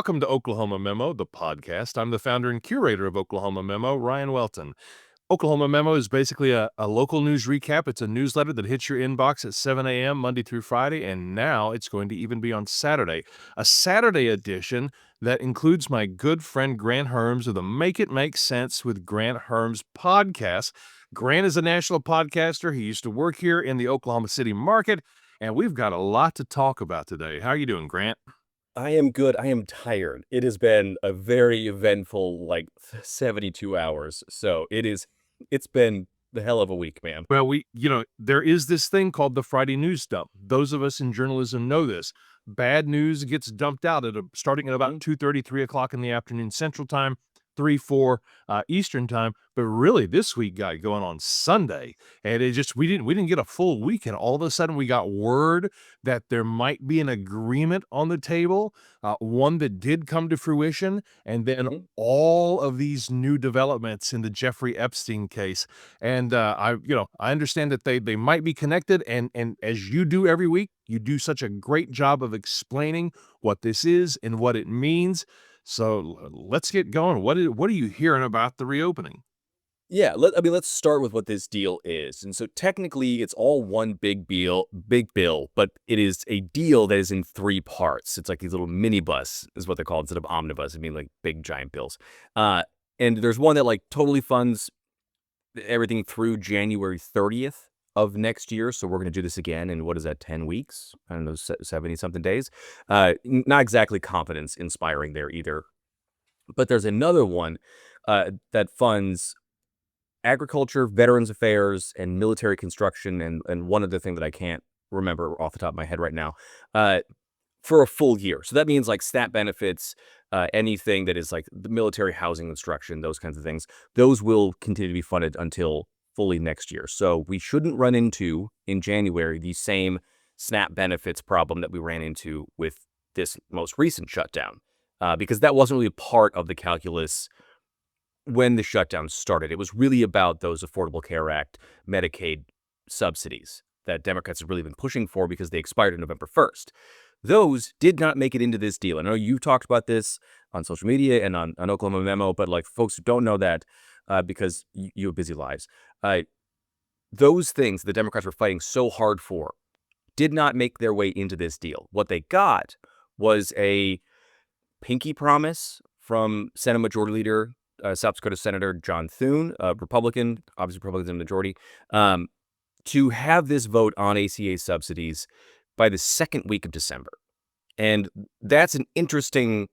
Welcome to Oklahoma Memo, the podcast. I'm the founder and curator of Oklahoma Memo, Ryan Welton. Oklahoma Memo is basically a local news recap. It's a newsletter that hits your inbox at 7 a.m. Monday through Friday, and now it's going to even be on Saturday. A Saturday edition that includes my good friend Grant Hermes of the Make It Make Sense with Grant Hermes podcast. Grant is a national podcaster. He used to work here in the Oklahoma City market, and we've got a lot to talk about today. How are you doing, Grant? I am good. I am tired. It has been a very eventful, 72 hours. So it's been the hell of a week, man. Well, there is this thing called the Friday news dump. Those of us in journalism know this. Bad news gets dumped out starting at about 2:30, 3 o'clock in the afternoon Central Time, 3, 4 Eastern Time. But really, this week got going on Sunday, and we didn't get a full week, and all of a sudden we got word that there might be an agreement on the table, one that did come to fruition, and then all of these new developments in the Jeffrey Epstein case. And I understand that they might be connected, and as you do every week, you do such a great job of explaining what this is and what it means. So let's get going. What are you hearing about the reopening? Yeah, let's start with what this deal is. And so technically it's all one big bill, but it is a deal that is in three parts. It's like these little minibus is what they're called instead of omnibus. I mean, like big giant bills. And there's one that totally funds everything through January 30th of next year. So we're going to do this again in, what is that, 10 weeks? I don't know, 70 something days. Not exactly confidence inspiring there either. But there's another one that funds agriculture, veterans affairs, and military construction, and one other thing that I can't remember off the top of my head right now, for a full year. So that means SNAP benefits, anything that is like the military housing instruction, those kinds of things. Those will continue to be funded until fully next year. So we shouldn't run into, in January, the same SNAP benefits problem that we ran into with this most recent shutdown, because that wasn't really a part of the calculus when the shutdown started. It was really about those Affordable Care Act Medicaid subsidies that Democrats have really been pushing for because they expired on November 1st. Those did not make it into this deal. I know you've talked about this on social media and on Oklahoma Memo, but folks who don't know that, because you have busy lives, those things the Democrats were fighting so hard for did not make their way into this deal. What they got was a pinky promise from Senate Majority Leader, South Dakota Senator John Thune, a Republican, obviously Republicans in the majority, to have this vote on ACA subsidies by the second week of December. And that's an interesting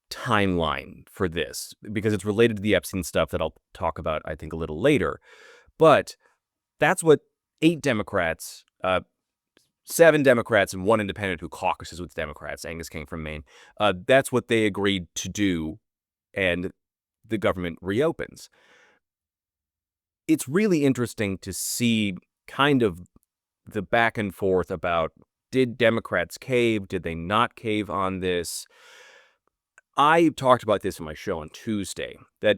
timeline for this because it's related to the Epstein stuff that I'll talk about, I think, a little later. But that's what 8 Democrats, 7 Democrats, and 1 independent who caucuses with Democrats, Angus King from Maine, that's what they agreed to do, and the government reopens. It's really interesting to see kind of the back and forth about, did Democrats cave? Did they not cave on this? I talked about this in my show on Tuesday, that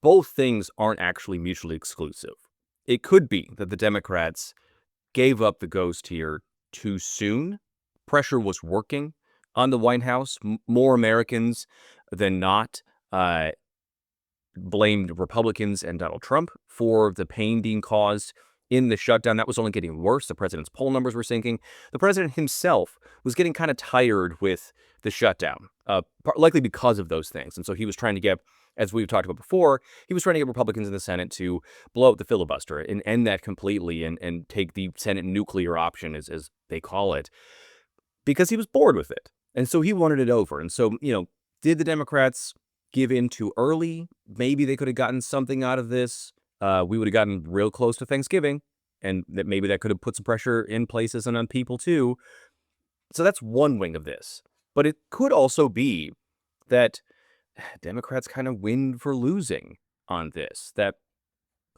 both things aren't actually mutually exclusive. It could be that the Democrats gave up the ghost here too soon. Pressure was working on the White House. More Americans than not blamed Republicans and Donald Trump for the pain being caused in the shutdown. That was only getting worse. The president's poll numbers were sinking. The president himself was getting kind of tired with the shutdown, likely because of those things. And so he was trying to get, as we've talked about before, he was trying to get Republicans in the Senate to blow out the filibuster and end that completely and take the Senate nuclear option, as they call it, because he was bored with it. And so he wanted it over. And so, did the Democrats give in too early? Maybe they could have gotten something out of this. We would have gotten real close to Thanksgiving, and maybe that could have put some pressure in places and on people too. So that's one wing of this. But it could also be that Democrats kind of win for losing on this. That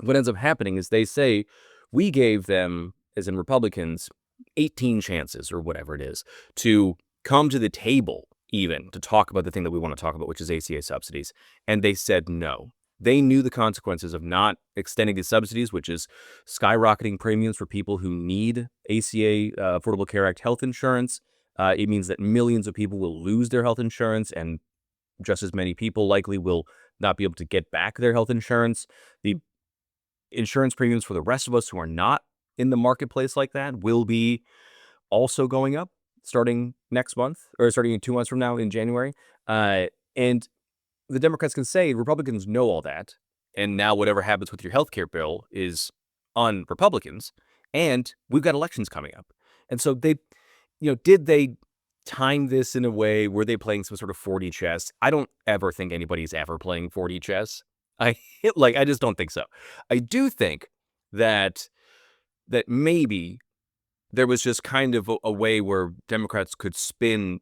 what ends up happening is they say, we gave them, as in Republicans, 18 chances or whatever it is to come to the table even to talk about the thing that we want to talk about, which is ACA subsidies. And they said no. They knew the consequences of not extending the subsidies, which is skyrocketing premiums for people who need ACA, Affordable Care Act health insurance, It means that millions of people will lose their health insurance, and just as many people likely will not be able to get back their health insurance. The insurance premiums for the rest of us who are not in the marketplace like that will be also going up starting next month, or starting in 2 months from now in January. And the Democrats can say Republicans know all that, and now whatever happens with your health care bill is on Republicans, and we've got elections coming up. And so did they time this in a way? Were they playing some sort of 4D chess? I don't ever think anybody's ever playing 4D chess. I just don't think so. I do think that maybe there was just kind of a way where Democrats could spin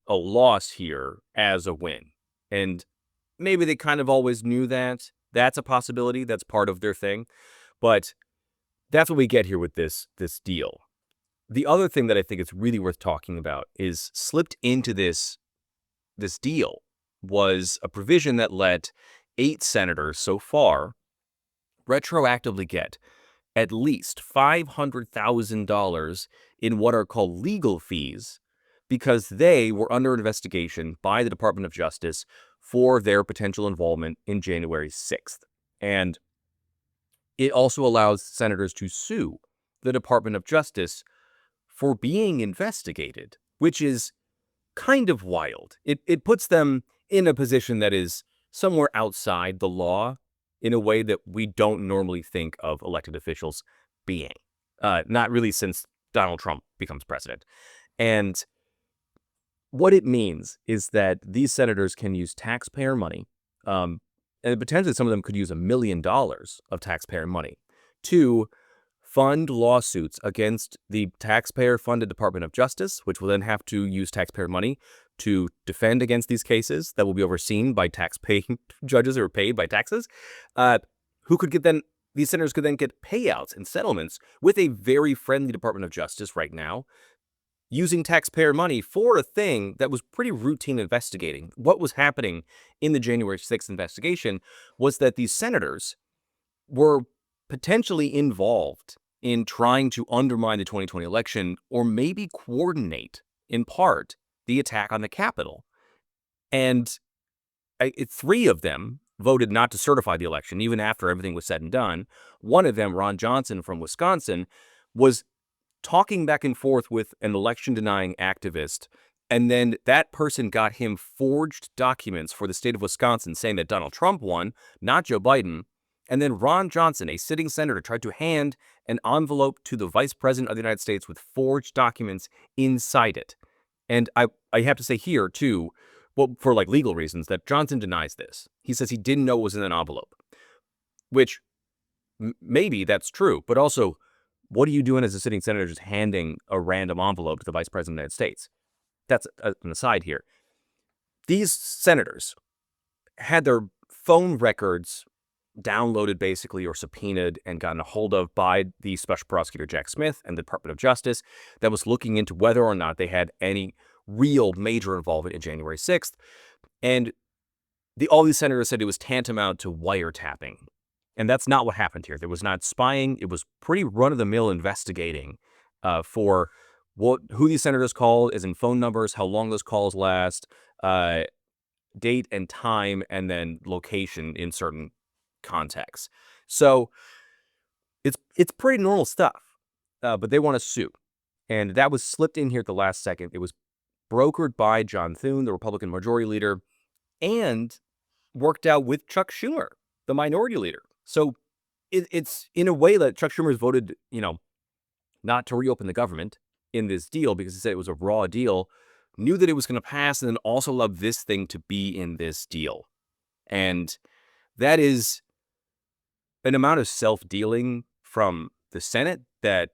a loss here as a win. And maybe they kind of always knew that. That's a possibility. That's part of their thing. But that's what we get here with this deal. The other thing that I think is really worth talking about is slipped into this deal was a provision that let 8 senators so far retroactively get at least $500,000 in what are called legal fees because they were under investigation by the Department of Justice for their potential involvement in January 6th. And it also allows senators to sue the Department of Justice for being investigated, which is kind of wild. It puts them in a position that is somewhere outside the law in a way that we don't normally think of elected officials being. Not really since Donald Trump becomes president. And what it means is that these senators can use taxpayer money, and potentially some of them could use $1 million of taxpayer money to fund lawsuits against the taxpayer-funded Department of Justice, which will then have to use taxpayer money to defend against these cases that will be overseen by tax-paying judges who are paid by taxes, these senators could then get payouts and settlements with a very friendly Department of Justice right now, using taxpayer money for a thing that was pretty routine investigating. What was happening in the January 6th investigation was that these senators were potentially involved in trying to undermine the 2020 election, or maybe coordinate, in part, the attack on the Capitol. And 3 of them voted not to certify the election, even after everything was said and done. One of them, Ron Johnson from Wisconsin, was talking back and forth with an election-denying activist, and then that person got him forged documents for the state of Wisconsin saying that Donald Trump won, not Joe Biden. And then Ron Johnson, a sitting senator, tried to hand an envelope to the vice president of the United States with forged documents inside it. And I have to say here, too, well, for legal reasons, that Johnson denies this. He says he didn't know it was in an envelope, which maybe that's true. But also, what are you doing as a sitting senator just handing a random envelope to the vice president of the United States? That's an aside here. These senators had their phone records downloaded basically or subpoenaed and gotten a hold of by the special prosecutor Jack Smith and the Department of Justice that was looking into whether or not they had any real major involvement in January 6th. And all these senators said it was tantamount to wiretapping. And that's not what happened here. There was not spying. It was pretty run-of-the-mill investigating for who these senators called, as in phone numbers, how long those calls last, date and time, and then location in certain contexts. So it's pretty normal stuff, but they want to sue. And that was slipped in here at the last second. It was brokered by John Thune, the Republican majority leader, and worked out with Chuck Schumer, the minority leader. So it's in a way that Chuck Schumer has voted, not to reopen the government in this deal because he said it was a raw deal, knew that it was going to pass, and then also allowed this thing to be in this deal. And that is an amount of self-dealing from the Senate that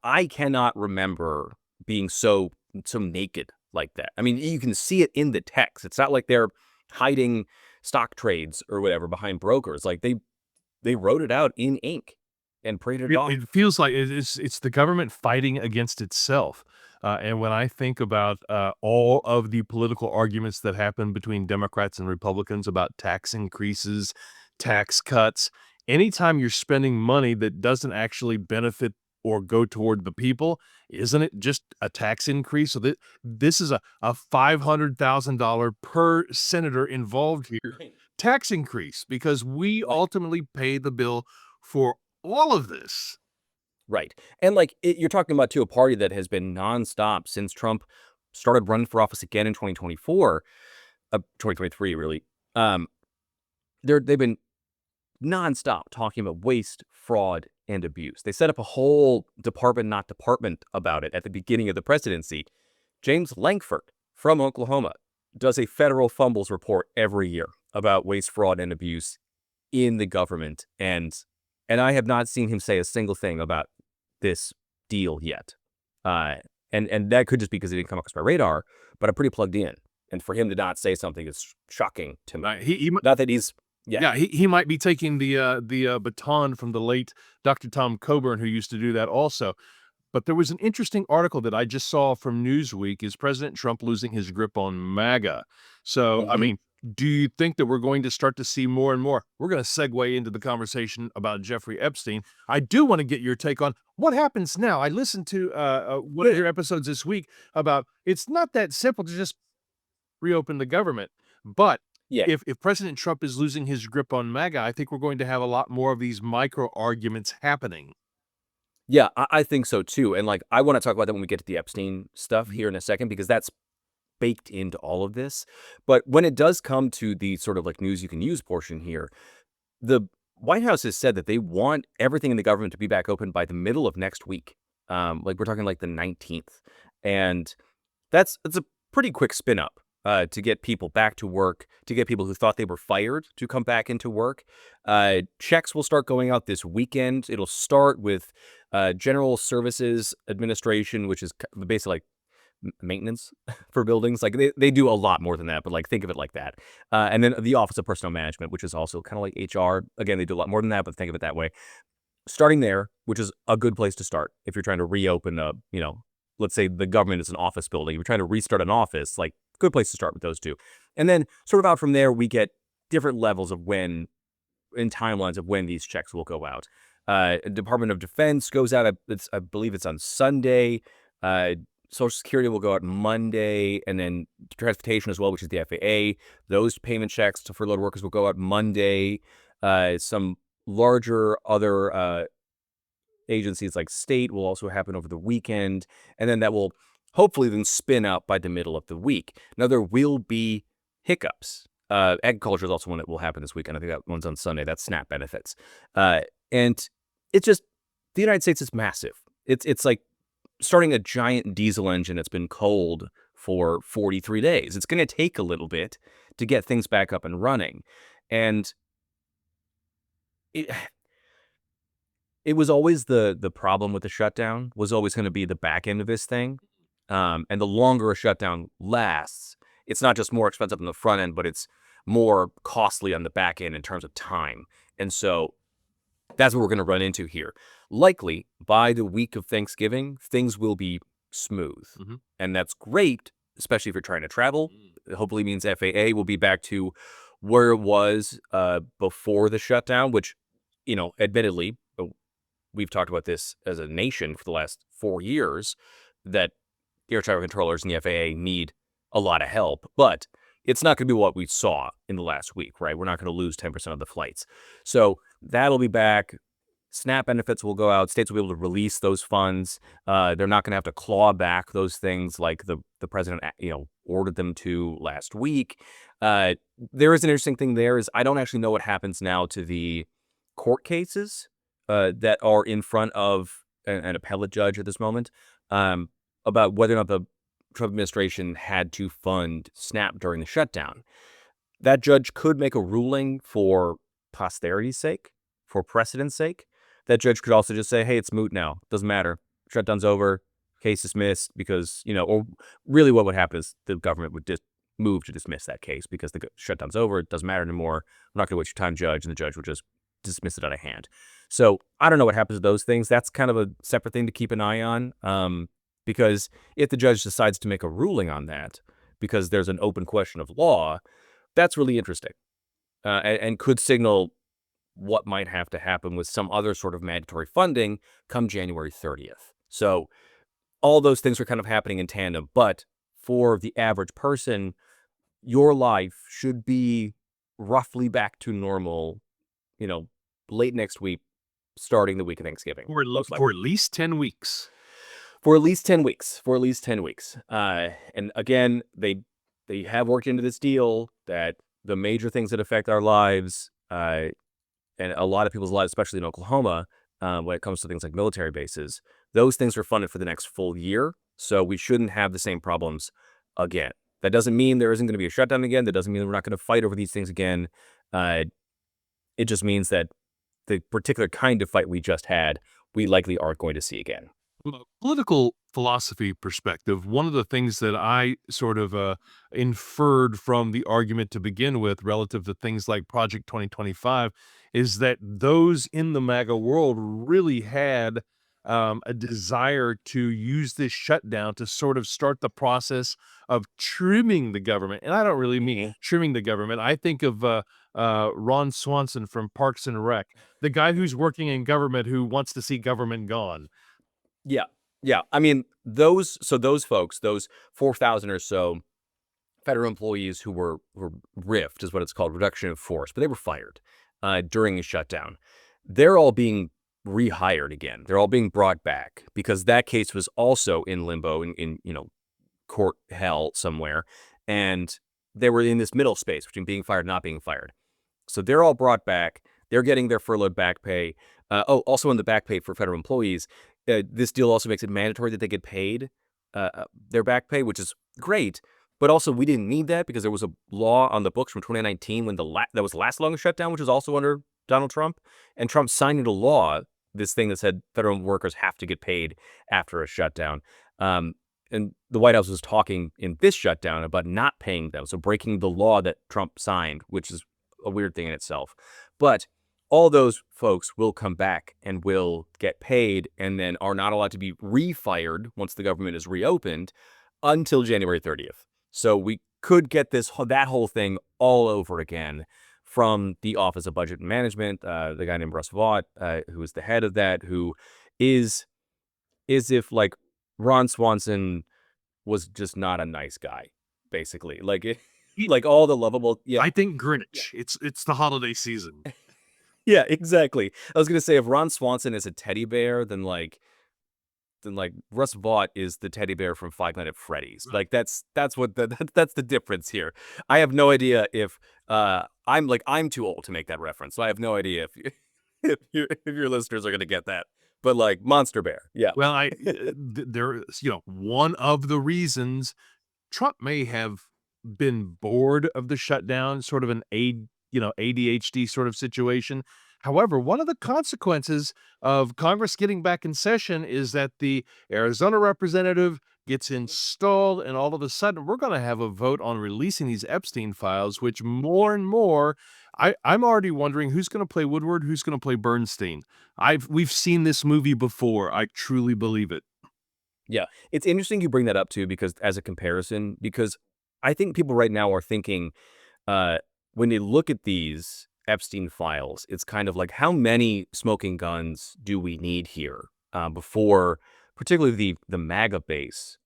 I cannot remember being so naked like that. I mean, you can see it in the text. It's not like they're hiding stock trades or whatever behind brokers. Like they wrote it out in ink and printed it off. It feels like it's the government fighting against itself. And when I think about all of the political arguments that happen between Democrats and Republicans about tax increases, tax cuts, anytime you're spending money that doesn't actually benefit or go toward the people? Isn't it just a tax increase? So this is a $500,000 per senator involved here tax increase, because we ultimately pay the bill for all of this. Right. And you're talking about, too, a party that has been nonstop since Trump started running for office again in 2024, 2023, really. They've been nonstop talking about waste, fraud, and abuse. They set up a whole department, not department, about it at the beginning of the presidency. James Lankford from Oklahoma does a federal fumbles report every year about waste, fraud, and abuse in the government. And I have not seen him say a single thing about this deal yet. And that could just be because it didn't come across my radar, but I'm pretty plugged in. And for him to not say something is shocking to me. Not that he's... Yeah, he might be taking the baton from the late Dr. Tom Coburn, who used to do that also. But there was an interesting article that I just saw from Newsweek. Is President Trump losing his grip on MAGA? So, I mean, do you think that we're going to start to see more and more? We're going to segue into the conversation about Jeffrey Epstein. I do want to get your take on what happens now. I listened to one of your episodes this week about it's not that simple to just reopen the government. But if President Trump is losing his grip on MAGA, I think we're going to have a lot more of these micro arguments happening. Yeah, I think so, too. And I want to talk about that when we get to the Epstein stuff here in a second, because that's baked into all of this. But when it does come to the sort of news you can use portion here, the White House has said that they want everything in the government to be back open by the middle of next week. We're talking the 19th. And it's a pretty quick spin up to get people back to work, to get people who thought they were fired to come back into work. Checks will start going out this weekend. It'll start with General Services Administration, which is basically maintenance for buildings. They do a lot more than that, but think of it like that. And then the Office of Personnel Management, which is also kind of like HR. Again, they do a lot more than that, but think of it that way. Starting there, which is a good place to start if you're trying to reopen let's say the government is an office building. You're trying to restart an office, good place to start with those two. And then sort of out from there, we get different levels of when, in timelines of when these checks will go out. Department of Defense goes out, I believe it's on Sunday. Social Security will go out Monday, and then Transportation as well, which is the FAA. Those payment checks to furloughed workers will go out Monday. Some larger other agencies like state will also happen over the weekend, and then that will hopefully then spin out by the middle of the week. Now, there will be hiccups. Agriculture is also one that will happen this weekend. I think that one's on Sunday. That's SNAP benefits. And it's just, the United States is massive. It's like starting a giant diesel engine that's been cold for 43 days. It's going to take a little bit to get things back up and running. And it was always the problem with the shutdown was always going to be the back end of this thing. And the longer a shutdown lasts, it's not just more expensive on the front end, but it's more costly on the back end in terms of time. And so that's what we're going to run into here. Likely, by the week of Thanksgiving, things will be smooth. And that's great, especially if you're trying to travel. It hopefully means FAA will be back to where it was before the shutdown, which, admittedly, we've talked about this as a nation for the last 4 years, that air traffic controllers and the FAA need a lot of help. But it's not going to be what we saw in the last week, right? We're not going to lose 10% of the flights. So that'll be back. SNAP benefits will go out. States will be able to release those funds. They're not going to have to claw back those things like the president, ordered them to last week. There is an interesting thing there is I don't actually know what happens now to the court cases that are in front of an appellate judge at this moment about whether or not the Trump administration had to fund SNAP during the shutdown. That judge could make a ruling for posterity's sake, for precedent's sake. That judge could also just say, hey, it's moot now. Doesn't matter. Shutdown's over. Case dismissed because, or really what would happen is the government would just move to dismiss that case because the shutdown's over. It doesn't matter anymore. I'm not going to waste your time, judge. And the judge would just dismiss it out of hand. So I don't know what happens to those things. That's kind of a separate thing to keep an eye on. Because if the judge decides to make a ruling on that, because there's an open question of law, that's really interesting and could signal what might have to happen with some other sort of mandatory funding come January 30th. So all those things are kind of happening in tandem. But for the average person, your life should be roughly back to normal, late next week, starting the week of Thanksgiving, most For likely. at least 10 weeks. For at least 10 weeks. For at least 10 weeks. And again, they have worked into this deal that the major things that affect our lives, and a lot of people's lives, especially in Oklahoma, when it comes to things like military bases, those things are funded for the next full year. So we shouldn't have the same problems again. That doesn't mean there isn't going to be a shutdown again. That doesn't mean we're not going to fight over these things again. It just means that the particular kind of fight we just had, we likely aren't going to see again. From a political philosophy perspective, one of the things that I sort of inferred from the argument to begin with relative to things like Project 2025 is that those in the MAGA world really had a desire to use this shutdown to sort of start the process of trimming the government. And I don't really mean trimming the government. I think of Ron Swanson from Parks and Rec, the guy who's working in government who wants to see government gone. Yeah. Yeah. I mean, those folks, those 4,000 or so federal employees who were RIFed, is what it's called, reduction of force, but they were fired during a shutdown. They're all being rehired again. They're all being brought back because that case was also in limbo in court hell somewhere. And they were in this middle space between being fired and not being fired. So they're all brought back. They're getting their furloughed back pay. Also in the back pay for federal employees, this deal also makes it mandatory that they get paid their back pay, which is great. But also, we didn't need that because there was a law on the books from 2019 when that was the last long shutdown, which was also under Donald Trump. And Trump signed into law this thing that said federal workers have to get paid after a shutdown. And the White House was talking in this shutdown about not paying them, so breaking the law that Trump signed, which is a weird thing in itself. But all those folks will come back and will get paid and then are not allowed to be refired once the government is reopened until January 30th. So we could get that whole thing all over again from the Office of Budget and Management, the guy named Russ Vought, who is the head of that, who is if like Ron Swanson was just not a nice guy, basically. Like all the lovable. Yeah, I think Greenwich. Yeah. It's the holiday season. Yeah, exactly. I was gonna say if Ron Swanson is a teddy bear, then Russ Vought is the teddy bear from Five Nights at Freddy's. Right. Like that's the difference here. I have no idea if I'm too old to make that reference, so I have no idea if your listeners are gonna get that. But like Monster Bear, yeah. Well, there's one of the reasons Trump may have been bored of the shutdown, sort of an ADHD sort of situation. However, one of the consequences of Congress getting back in session is that the Arizona representative gets installed, and all of a sudden we're going to have a vote on releasing these Epstein files, which more and more, I'm already wondering who's going to play Woodward, who's going to play Bernstein. We've seen this movie before. I truly believe it. Yeah, it's interesting you bring that up too, because as a comparison, because I think people right now are thinking, when they look at these Epstein files, it's kind of like, how many smoking guns do we need here before, particularly the MAGA base,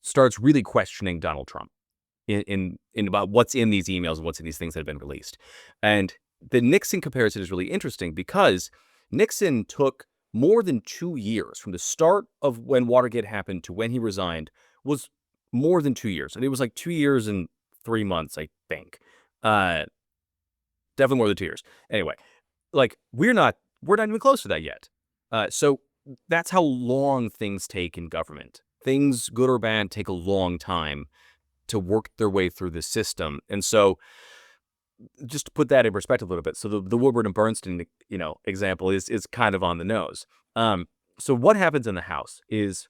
starts really questioning Donald Trump in about what's in these emails and what's in these things that have been released. And the Nixon comparison is really interesting because Nixon took more than 2 years from the start of when Watergate happened to when he resigned, was more than 2 years. And it was like 2 years and 3 months, I think. Definitely more than 2 years. Anyway, like we're not even close to that yet. So that's how long things take in government. Things, good or bad, take a long time to work their way through the system. And so just to put that in perspective a little bit, so the Woodward and Bernstein, example is kind of on the nose. So what happens in the House is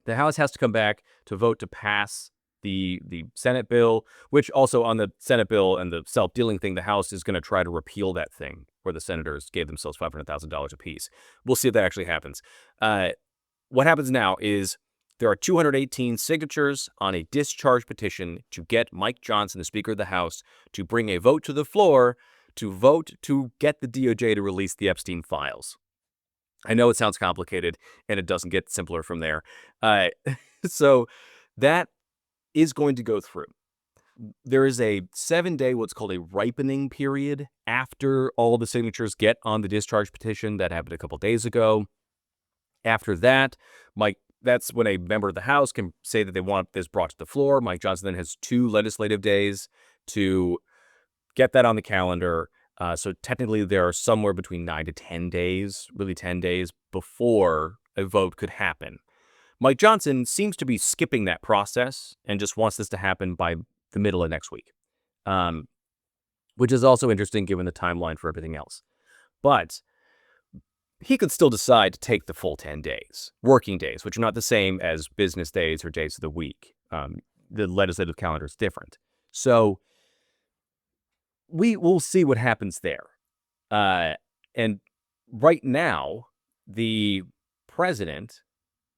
the House has to come back to vote to pass the Senate bill, which also on the Senate bill and the self-dealing thing, the House is going to try to repeal that thing where the senators gave themselves $500,000 apiece. We'll see if that actually happens. What happens now is there are 218 signatures on a discharge petition to get Mike Johnson, the Speaker of the House, to bring a vote to the floor to vote to get the DOJ to release the Epstein files. I know it sounds complicated, and it doesn't get simpler from there. So that is going to go through. There is a 7-day, what's called a ripening period after all the signatures get on the discharge petition. That happened a couple days ago. After that, that's when a member of the House can say that they want this brought to the floor. Mike Johnson then has 2 legislative days to get that on the calendar. So technically, there are somewhere between 9 to 10 days, really 10 days, before a vote could happen. Mike Johnson seems to be skipping that process and just wants this to happen by the middle of next week, which is also interesting given the timeline for everything else. But he could still decide to take the full 10 days, working days, which are not the same as business days or days of the week. The legislative calendar is different. So we will see what happens there. And right now, the president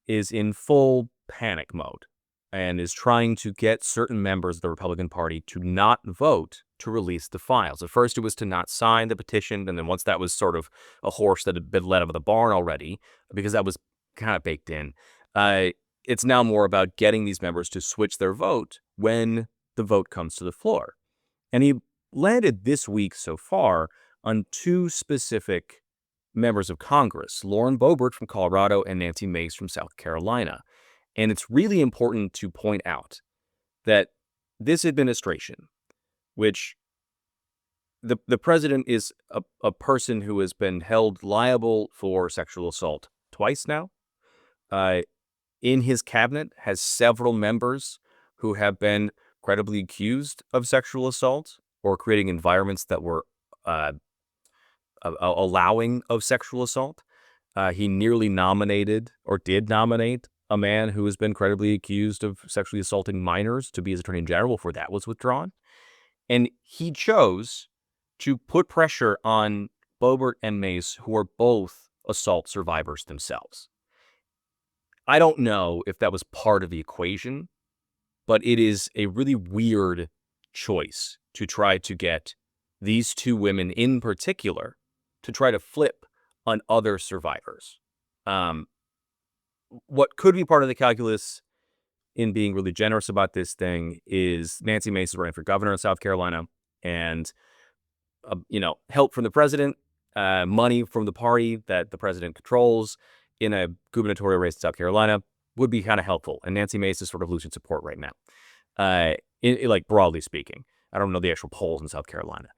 is in full panic mode and is trying to get certain members of the Republican Party to not vote to release the files. At first, it was to not sign the petition, and then once that was sort of a horse that had been let out of the barn already, because that was kind of baked in, it's now more about getting these members to switch their vote when the vote comes to the floor. And he landed this week so far on 2 specific members of Congress, Lauren Boebert from Colorado and Nancy Mace from South Carolina. And it's really important to point out that this administration, which the president is a person who has been held liable for sexual assault twice now, in his cabinet has several members who have been credibly accused of sexual assault or creating environments that were allowing of sexual assault. He nearly nominated, or did nominate, a man who has been credibly accused of sexually assaulting minors to be his attorney general before that was withdrawn. And he chose to put pressure on Boebert and Mace, who are both assault survivors themselves. I don't know if that was part of the equation, but it is a really weird choice to try to get these 2 women in particular to try to flip on other survivors. What could be part of the calculus in being really generous about this thing is Nancy Mace is running for governor in South Carolina, and help from the president, money from the party that the president controls in a gubernatorial race in South Carolina would be kind of helpful. And Nancy Mace is sort of losing support right now, like broadly speaking. I don't know the actual polls in South Carolina.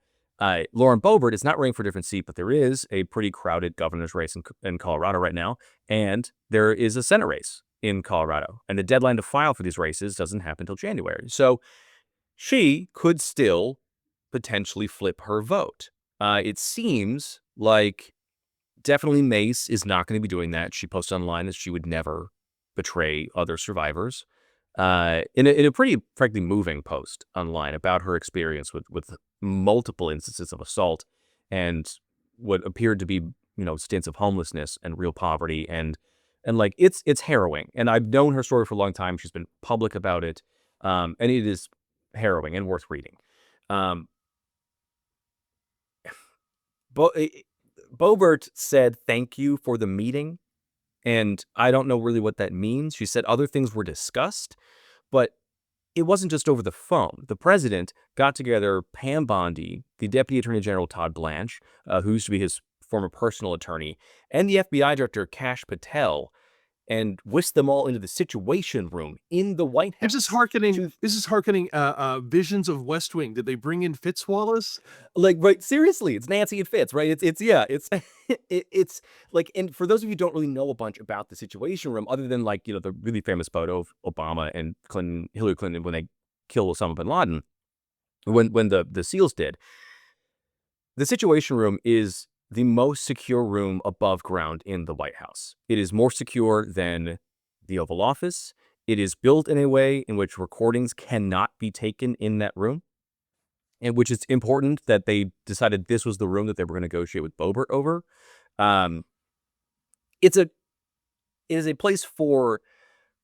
Lauren Boebert is not running for a different seat, but there is a pretty crowded governor's race in Colorado right now, and there is a Senate race in Colorado, and the deadline to file for these races doesn't happen until January. So she could still potentially flip her vote. It seems like definitely Mace is not going to be doing that. She posted online that she would never betray other survivors. In a pretty, frankly, moving post online about her experience with multiple instances of assault and what appeared to be, stints of homelessness and real poverty. And like, it's harrowing. And I've known her story for a long time. She's been public about it. And it is harrowing and worth reading. Boebert said, "Thank you for the meeting." And I don't know really what that means. She said other things were discussed, but it wasn't just over the phone. The president got together Pam Bondi, the Deputy Attorney General Todd Blanche, who used to be his former personal attorney, and the FBI Director Kash Patel, and whisked them all into the Situation Room in the White House. This is hearkening visions of West Wing. Did they bring in Fitzwallace? Like, right? Seriously, it's Nancy and Fitz, right? It's it's like, and for those of you who don't really know a bunch about the Situation Room, other than like the really famous photo of Obama and Hillary Clinton when they killed Osama bin Laden, when the SEALs did, the Situation Room is the most secure room above ground in the White House. It is more secure than the Oval Office. It is built in a way in which recordings cannot be taken in that room, and which is important that they decided this was the room that they were going to negotiate with Boebert over. It is a place for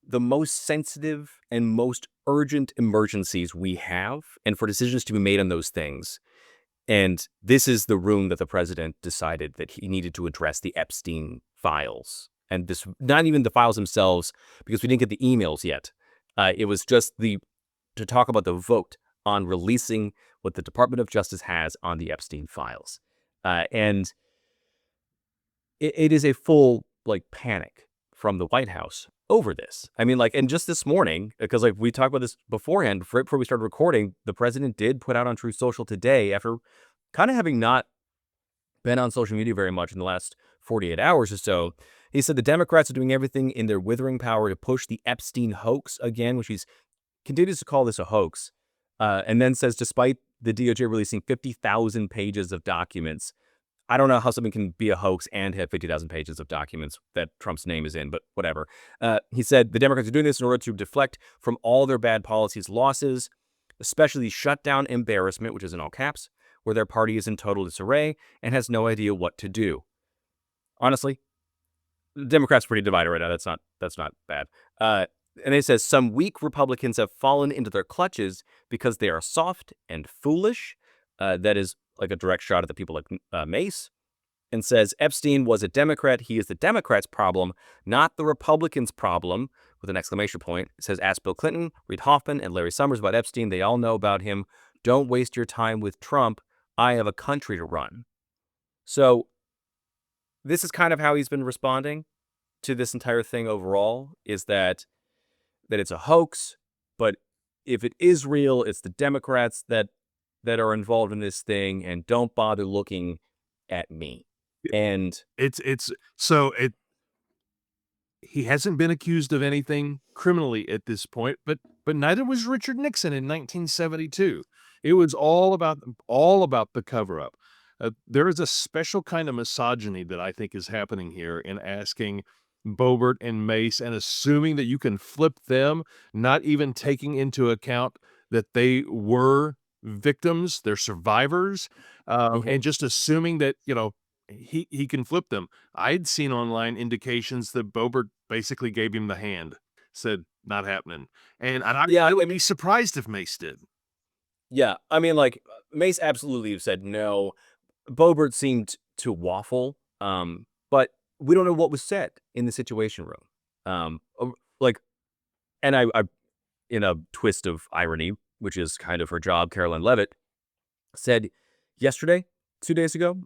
the most sensitive and most urgent emergencies we have, and for decisions to be made on those things. And this is the room that the president decided that he needed to address the Epstein files. And this, not even the files themselves, because we didn't get the emails yet. It was just to talk about the vote on releasing what the Department of Justice has on the Epstein files. And it is a full panic from the White House over this. I mean, and just this morning, because we talked about this beforehand, before we started recording, the president did put out on Truth Social today, after kind of having not been on social media very much in the last 48 hours or so. He said the Democrats are doing everything in their withering power to push the Epstein hoax again, which he continues to call this a hoax, and then says despite the DOJ releasing 50,000 pages of documents, I don't know how something can be a hoax and have 50,000 pages of documents that Trump's name is in, but whatever. He said the Democrats are doing this in order to deflect from all their bad policies losses, especially shutdown embarrassment, which is in all caps, where their party is in total disarray and has no idea what to do. Honestly, the Democrats are pretty divided right now. That's not bad. And it says some weak Republicans have fallen into their clutches because they are soft and foolish. That is a direct shot at the people like Mace, and says Epstein was a Democrat. He is the Democrats' problem, not the Republicans' problem, with an exclamation point. It says ask Bill Clinton, Reid Hoffman, and Larry Summers about Epstein. They all know about him. Don't waste your time with Trump. I have a country to run. So this is kind of how he's been responding to this entire thing overall, is that it's a hoax, but if it is real, it's the Democrats that are involved in this thing, and don't bother looking at me. And he hasn't been accused of anything criminally at this point, but neither was Richard Nixon in 1972. It was all about the cover-up. There is a special kind of misogyny that I think is happening here in asking Boebert and Mace and assuming that you can flip them, not even taking into account that they were victims, they're survivors, and just assuming that, he can flip them. I'd seen online indications that Boebert basically gave him the hand, said, not happening. And I would be surprised if Mace did. Yeah, I mean, Mace absolutely said no. Boebert seemed to waffle, but we don't know what was said in the Situation Room. And I, in a twist of irony, which is kind of her job, Caroline Leavitt said yesterday, 2 days ago,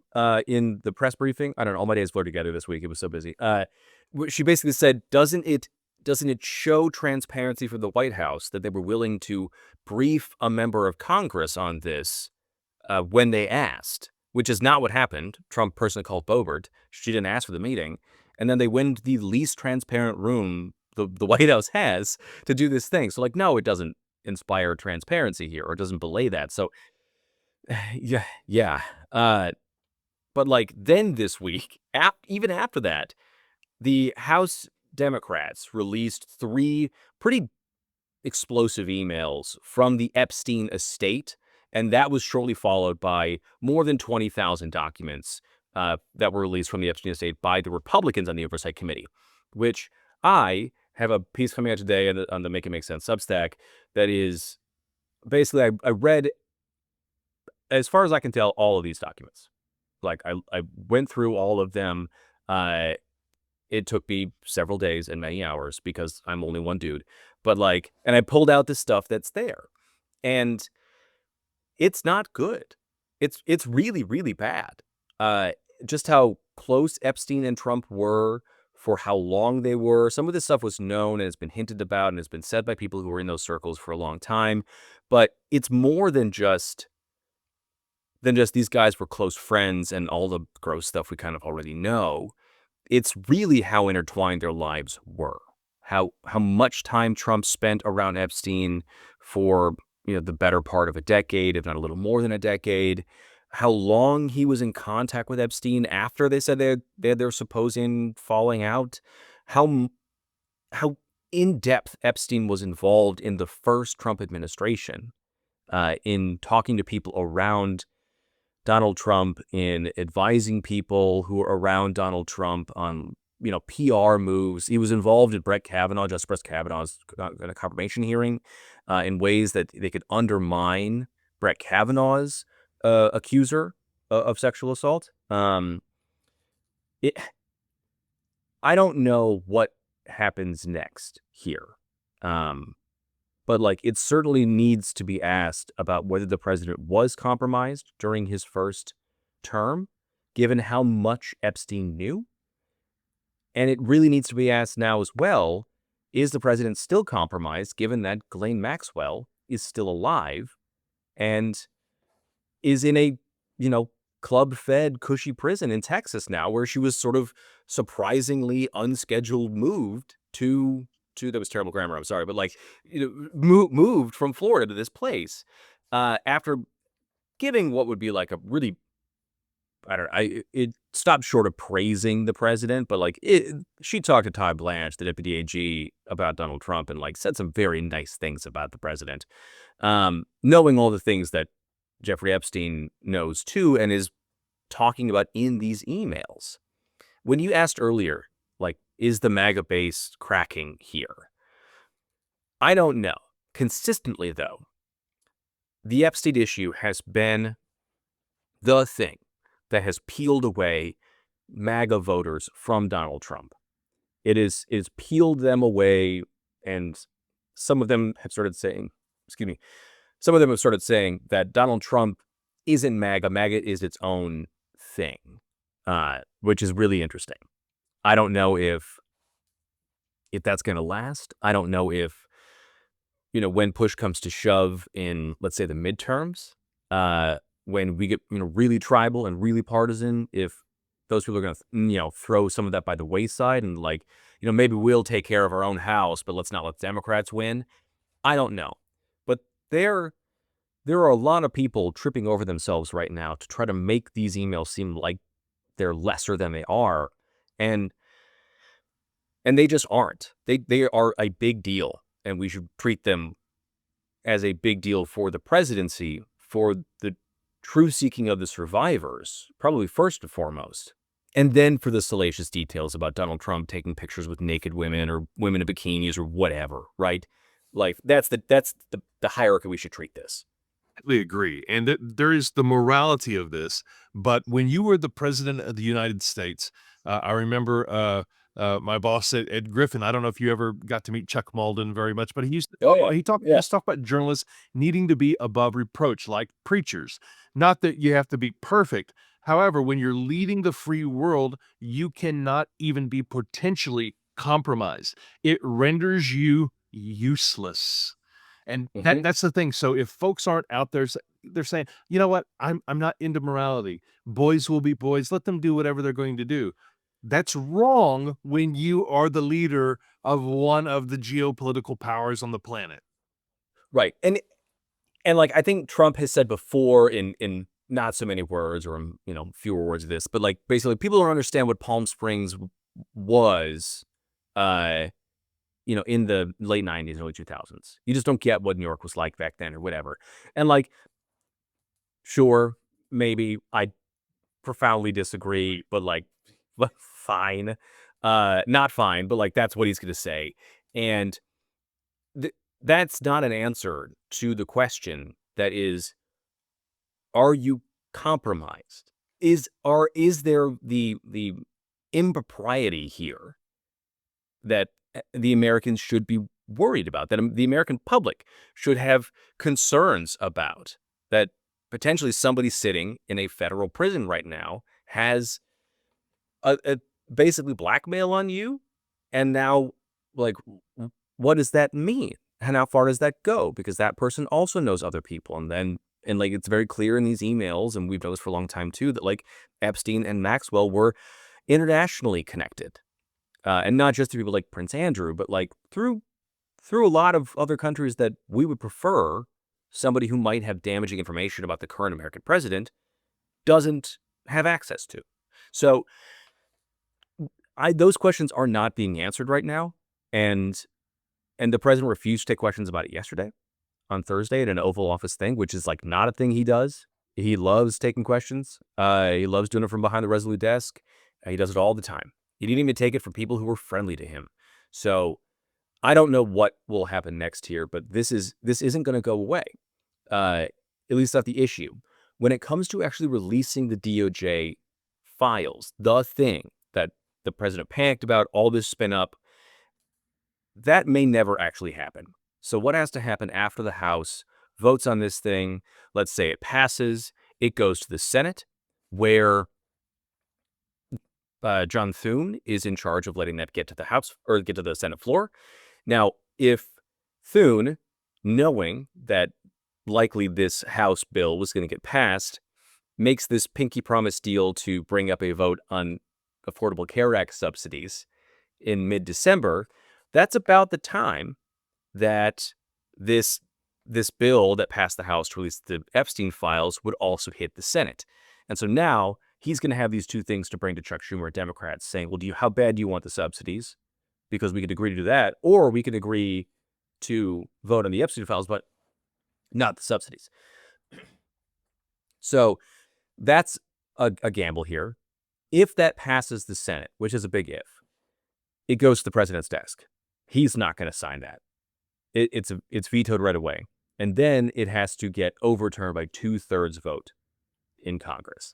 in the press briefing. I don't know, all my days blur together this week. It was so busy. She basically said, doesn't it show transparency for the White House that they were willing to brief a member of Congress on this when they asked, which is not what happened. Trump personally called Boebert. She didn't ask for the meeting. And then they went the least transparent room the White House has to do this thing. So no, it doesn't inspire transparency here, or doesn't belay that. So yeah. But then this week, even after that, the House Democrats released 3 pretty explosive emails from the Epstein estate, and that was shortly followed by more than 20,000 documents that were released from the Epstein estate by the Republicans on the Oversight Committee, which I have a piece coming out today on the Make It Make Sense Substack that is basically, I read, as far as I can tell, all of these documents. I went through all of them. It took me several days and many hours because I'm only one dude. But and I pulled out the stuff that's there. And it's not good. It's really, really bad. Just how close Epstein and Trump were, for how long they were. Some of this stuff was known and has been hinted about and has been said by people who were in those circles for a long time. But it's more than just these guys were close friends and all the gross stuff we kind of already know. It's really how intertwined their lives were. How much time Trump spent around Epstein for the better part of a decade, if not a little more than a decade. How long he was in contact with Epstein after they said they had their supposed falling out. How in-depth Epstein was involved in the first Trump administration, in talking to people around Donald Trump, in advising people who were around Donald Trump on PR moves. He was involved in Justice Brett Kavanaugh's confirmation hearing in ways that they could undermine Brett Kavanaugh's accuser of sexual assault. It, I don't know what happens next here. But like it certainly needs to be asked about whether the president was compromised during his first term, given how much Epstein knew. And it really needs to be asked now as well, is the president still compromised, given that Ghislaine Maxwell is still alive and is in a, club-fed, cushy prison in Texas now, where she was sort of surprisingly unscheduled moved to that was terrible grammar, I'm sorry, but like, moved from Florida to this place after giving what would be like a really, I don't know, it stopped short of praising the president, but like she talked to Todd Blanche, the deputy AG, about Donald Trump and like said some very nice things about the president, knowing all the things that Jeffrey Epstein knows too and is talking about in these emails. When you asked earlier, like, is the MAGA base cracking here? I don't know. Consistently, though, the Epstein issue has been the thing that has peeled away MAGA voters from Donald Trump. It is peeled them away, and some of them have started saying, that Donald Trump isn't MAGA. MAGA is its own thing, which is really interesting. I don't know if that's going to last. I don't know if, when push comes to shove in, let's say, the midterms, when we get, really tribal and really partisan, if those people are going to, throw some of that by the wayside and like, maybe we'll take care of our own house, but let's not let Democrats win. I don't know. But there are a lot of people tripping over themselves right now to try to make these emails seem like they're lesser than they are. And they just aren't. They are a big deal, and we should treat them as a big deal for the presidency, for the truth seeking of the survivors, probably first and foremost, and then for the salacious details about Donald Trump taking pictures with naked women or women in bikinis or whatever, right? Like that's the hierarchy we should treat this. Completely agree. And there is the morality of this. But when you were the president of the United States, I remember my boss at Ed Griffin. I don't know if you ever got to meet Chuck Malden very much, but he used to, used to talk about journalists needing to be above reproach, like preachers. Not that you have to be perfect. However, when you're leading the free world, you cannot even be potentially compromised. It renders you useless. And that's the thing. So if folks aren't out there, they're saying, you know what, I'm not into morality. Boys will be boys. Let them do whatever they're going to do. That's wrong when you are the leader of one of the geopolitical powers on the planet. Right. And like I think Trump has said before in not so many words or fewer words of this, but like basically people don't understand what Palm Springs was in the late 90s, early 2000s. You just don't get what New York was like back then or whatever. And like, sure, maybe I profoundly disagree, but like, fine. Not fine, but like, that's what he's going to say. And that's not an answer to the question that is, are you compromised? Is there the impropriety here that the Americans should be worried about, that the American public should have concerns about, that potentially somebody sitting in a federal prison right now has a basically blackmail on you? And now, like, what does that mean? And how far does that go? Because that person also knows other people. And like, it's very clear in these emails, and we've noticed for a long time too, that like Epstein and Maxwell were internationally connected. And not just through people like Prince Andrew, but like through a lot of other countries that we would prefer somebody who might have damaging information about the current American president doesn't have access to. So those questions are not being answered right now. And the president refused to take questions about it yesterday on Thursday at an Oval Office thing, which is like not a thing he does. He loves taking questions. He loves doing it from behind the Resolute desk. He does it all the time. He didn't even take it from people who were friendly to him. So I don't know what will happen next here, but this isn't going to go away. At least not the issue. when it comes to actually releasing the DOJ files, the thing that the president panicked about, all this spin up, that may never actually happen. So what has to happen after the House votes on this thing? Let's say it passes, it goes to the Senate, where John Thune is in charge of letting that get to the House or get to the Senate floor. Now, if Thune, knowing that likely this House bill was going to get passed, makes this pinky promise deal to bring up a vote on Affordable Care Act subsidies in mid-December, that's about the time that this bill that passed the House to release the Epstein files would also hit the Senate. And so now he's going to have these two things to bring to Chuck Schumer, Democrats, saying, well, how bad do you want the subsidies? Because we could agree to do that, or we could agree to vote on the Epstein files, but not the subsidies. So that's a gamble here. If that passes the Senate, which is a big if, it goes to the president's desk. He's not going to sign that. It's vetoed right away. And then it has to get overturned by 2/3 vote in Congress,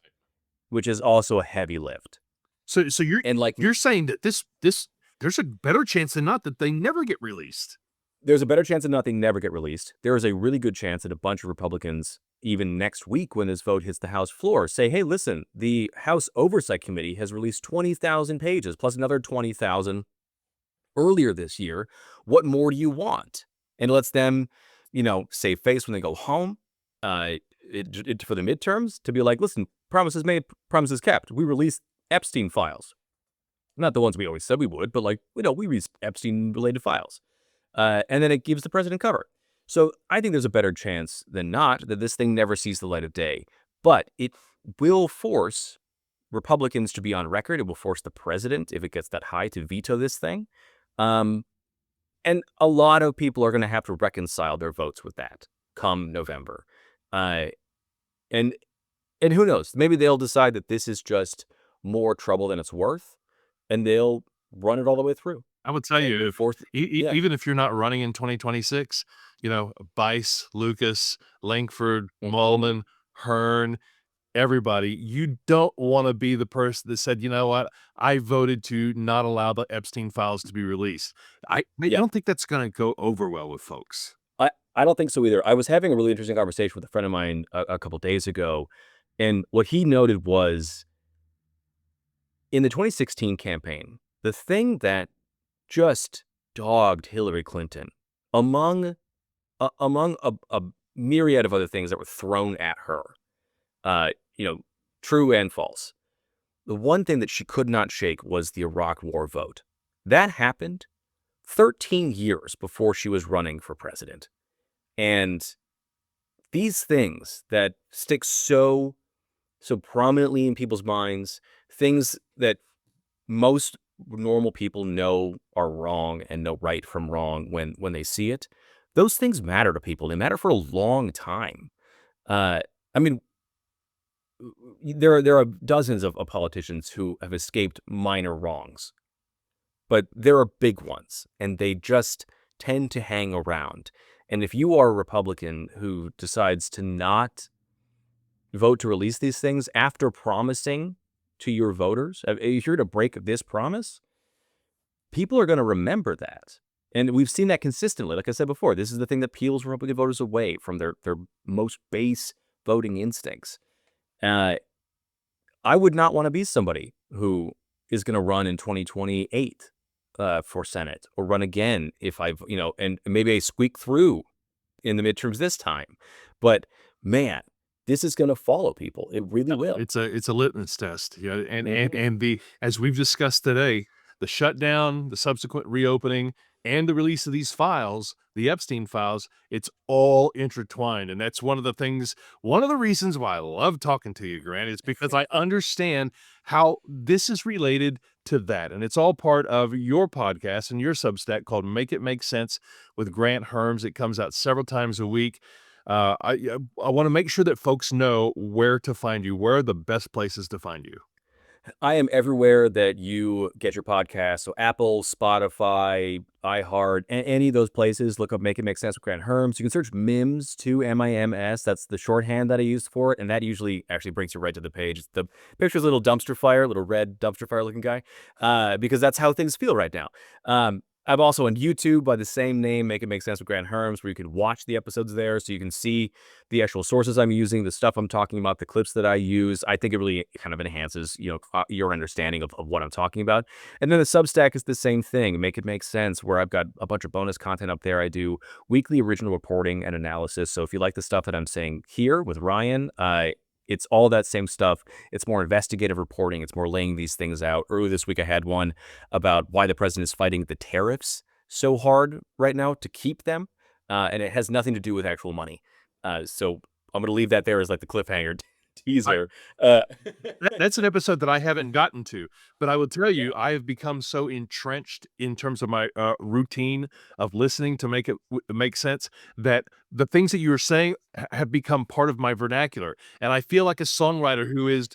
which is also a heavy lift. So you're saying that this there's a better chance than not that they never get released. There's a better chance than not they never get released. There is a really good chance that a bunch of Republicans, even next week when this vote hits the House floor, say, hey, listen, the House Oversight Committee has released 20,000 pages plus another 20,000 earlier this year. What more do you want? And it lets them, save face when they go home for the midterms to be like, listen, promises made, promises kept. We released Epstein files. Not the ones we always said we would, but we released Epstein-related files. And then it gives the president cover. So I think there's a better chance than not that this thing never sees the light of day. But it will force Republicans to be on record. It will force the president, if it gets that high, to veto this thing. And a lot of people are going to have to reconcile their votes with that come November. And who knows? Maybe they'll decide that this is just more trouble than it's worth, and they'll run it all the way through. I would tell you, even if you're not running in 2026, Bice, Lucas, Langford, Mullin, Hearn, everybody, you don't want to be the person that said, you know what, I voted to not allow the Epstein files to be released. I don't think that's going to go over well with folks. I don't think so either. I was having a really interesting conversation with a friend of mine a couple days ago, and what he noted was in the 2016 campaign, the thing that just dogged Hillary Clinton among a myriad of other things that were thrown at her, true and false. The one thing that she could not shake was the Iraq War vote. That happened 13 years before she was running for president. And these things that stick so prominently in people's minds, things that most normal people know are wrong and know right from wrong when they see it, those things matter to people. They matter for a long time. There are dozens of politicians who have escaped minor wrongs, but there are big ones, and they just tend to hang around. And if you are a Republican who decides to not vote to release these things after promising to your voters, if you're to break this promise, people are going to remember that. And we've seen that consistently. Like I said before, this is the thing that peels Republican voters away from their most base voting instincts. I would not want to be somebody who is going to run in 2028 for Senate, or run again if and maybe I squeak through in the midterms this time. But man, this is going to follow people. It really will. It's a litmus test. And as we've discussed today, the shutdown, the subsequent reopening, and the release of these files, the Epstein files, it's all intertwined. And that's one of the reasons why I love talking to you, Grant, is because I understand how this is related to that. And it's all part of your podcast and your Substack called Make It Make Sense with Grant Hermes. It comes out several times a week. I want to make sure that folks know where to find you. Where are the best places to find you? I am everywhere that you get your podcast. So Apple, Spotify, iHeart, any of those places. Look up Make It Make Sense with Grant Hermes. You can search MIMS too, MIMS. That's the shorthand that I use for it. And that usually actually brings you right to the page. The picture's a little dumpster fire, little red dumpster fire looking guy, because that's how things feel right now. I'm also on YouTube by the same name, Make It Make Sense with Grant Hermes, where you can watch the episodes there so you can see the actual sources I'm using, the stuff I'm talking about, the clips that I use. I think it really kind of enhances, your understanding of what I'm talking about. And then the Substack is the same thing, Make It Make Sense, where I've got a bunch of bonus content up there. I do weekly original reporting and analysis. So if you like the stuff that I'm saying here with Ryan, it's all that same stuff. It's more investigative reporting. It's more laying these things out. Earlier this week, I had one about why the president is fighting the tariffs so hard right now to keep them. And it has nothing to do with actual money. So I'm going to leave that there as like the cliffhanger teaser. That's an episode that I haven't gotten to, but I will tell you, I have become so entrenched in terms of my routine of listening to make it make sense that the things that you were saying have become part of my vernacular. And I feel like a songwriter who is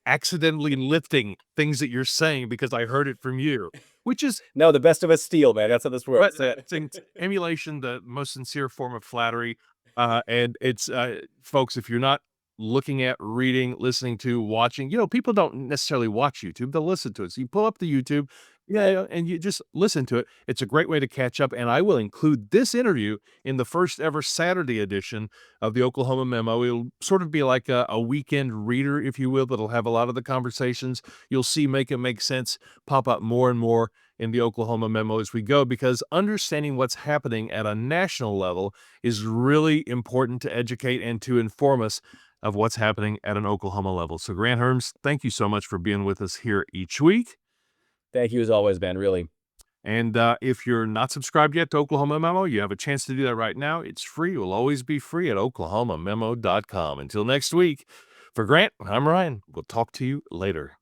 accidentally lifting things that you're saying because I heard it from you, which is No, the best of us steal, man. That's how this works. it's emulation, the most sincere form of flattery. And it's folks, if you're not looking at, reading, listening to, watching, people don't necessarily watch YouTube, they'll listen to it. So you pull up the YouTube, and you just listen to it. It's a great way to catch up. And I will include this interview in the first ever Saturday edition of the Oklahoma Memo. It'll sort of be like a weekend reader, if you will, that'll have a lot of the conversations. You'll see Make It Make Sense pop up more and more in the Oklahoma Memo as we go, because understanding what's happening at a national level is really important to educate and to inform us of what's happening at an Oklahoma level. So Grant Hermes, thank you so much for being with us here each week. Thank you as always, man, really. And if you're not subscribed yet to Oklahoma Memo, you have a chance to do that right now. It's free. It will always be free at oklahomamemo.com. Until next week, for Grant, I'm Ryan. We'll talk to you later.